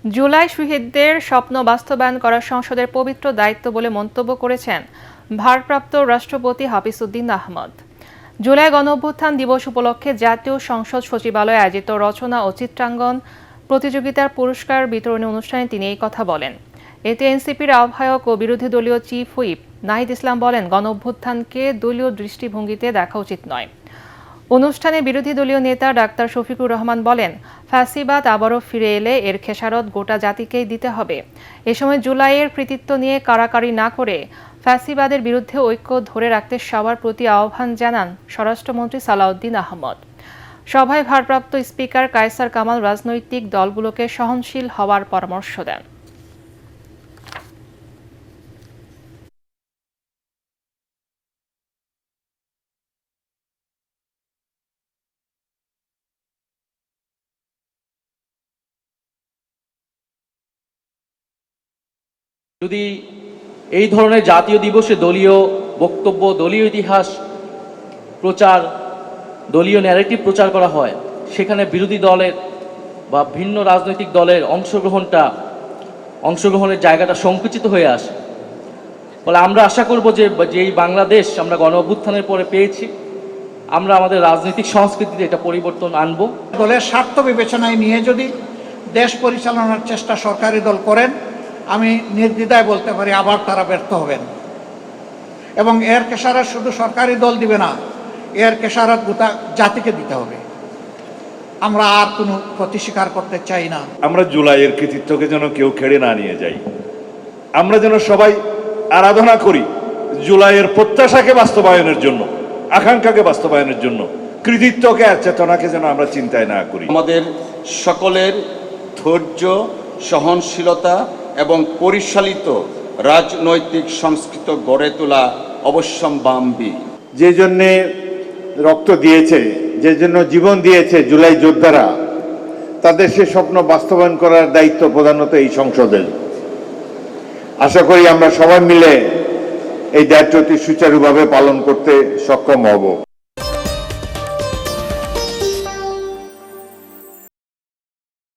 জুলাই শহীদদের স্বপ্ন বাস্তবায়ন করা সংসদের পবিত্র দায়িত্ব বলে মন্তব্য করেছেন ভারপ্রাপ্ত রাষ্ট্রপতি হাফিজ উদ্দিন আহমদ। জুলাই গণঅভ্যুত্থান দিবস উপলক্ষে জাতীয় সংসদ সচিবালয়ে আয়োজিত রচনা ও চিত্রাঙ্কন প্রতিযোগিতার পুরস্কার বিতরণী অনুষ্ঠানে তিনি এই কথা বলেন। এতে এনসিপির আহ্বায়ক ও বিরোধী দলীয় চিফ হুইপ নাহিদ ইসলাম বলেন, গণঅভ্যুত্থানকে দলীয় দৃষ্টিভঙ্গিতে দেখা উচিত নয়। অনুষ্ঠানে বিরোধী দলীয় নেতা ডাক্তার শফিকুর রহমান বলেন, ফ্যাসিবাদ আবারও ফিরে এলে এর খেসারত গোটা জাতিকেই দিতে হবে। এ সময় জুলাইয়ের কৃতিত্ব নিয়ে কাড়াকাড়ি না করে ফ্যাসিবাদের বিরুদ্ধে ঐক্য ধরে রাখতে সবার প্রতি আহ্বান জানান স্বরাষ্ট্রমন্ত্রী সালাউদ্দিন আহমদ। সভায় ভারপ্রাপ্ত স্পিকার কায়সার কামাল রাজনৈতিক দলগুলোকে সহনশীল হওয়ার পরামর্শ দেন। যদি এই ধরনের জাতীয় দিবসে দলীয় বক্তব্য, দলীয় ইতিহাস প্রচার, দলীয় ন্যারেটিভ প্রচার করা হয়, সেখানে বিরোধী দলের বা ভিন্ন রাজনৈতিক দলের অংশগ্রহণের জায়গাটা সংকুচিত হয়ে আসে। ফলে আমরা আশা করব যে এই বাংলাদেশ আমরা গণ অভ্যুত্থানের পরে পেয়েছি, আমরা আমাদের রাজনৈতিক সংস্কৃতিতে এটা পরিবর্তন আনব। দলের স্বার্থ বিবেচনায় নিয়ে যদি দেশ পরিচালনার চেষ্টা সরকারি দল করেন, আমি নির্দ্বিধায় বলতে পারি আবার তারা ব্যর্থ হবেন। এবং এর খেসারত শুধু সরকারি দল দিবে না, এর খেসারত গোটা জাতিকে দিতে হবে। আমরা আর কোনো ক্ষতি স্বীকার করতে চাই না। আমরা জুলাইয়ের কৃতিত্বকে যেন কেউ কেড়ে না নিয়ে যাই। আমরা যেন সবাই আরাধনা করি জুলাইয়ের প্রত্যাশাকে বাস্তবায়নের জন্য, আকাঙ্ক্ষাকে বাস্তবায়নের জন্য, কৃতিত্বকে আর চেতনাকে যেন আমরা চিন্তায় না করি। আমাদের সকলের ধৈর্য, সহনশীলতা এবং পরিচালিত রাজনৈতিক সংস্কৃতি গড়ে তোলা অবশ্যম্ভাবী। যে জন্যে রক্ত দিয়েছে, যে জন্য জীবন দিয়েছে জুলাই যোদ্ধারা, তাদের সে স্বপ্ন বাস্তবায়ন করার দায়িত্ব প্রধানত এই সংসদের। আশা করি আমরা সবাই মিলে এই দায়িত্বটি সুচারুভাবে পালন করতে সক্ষম হব।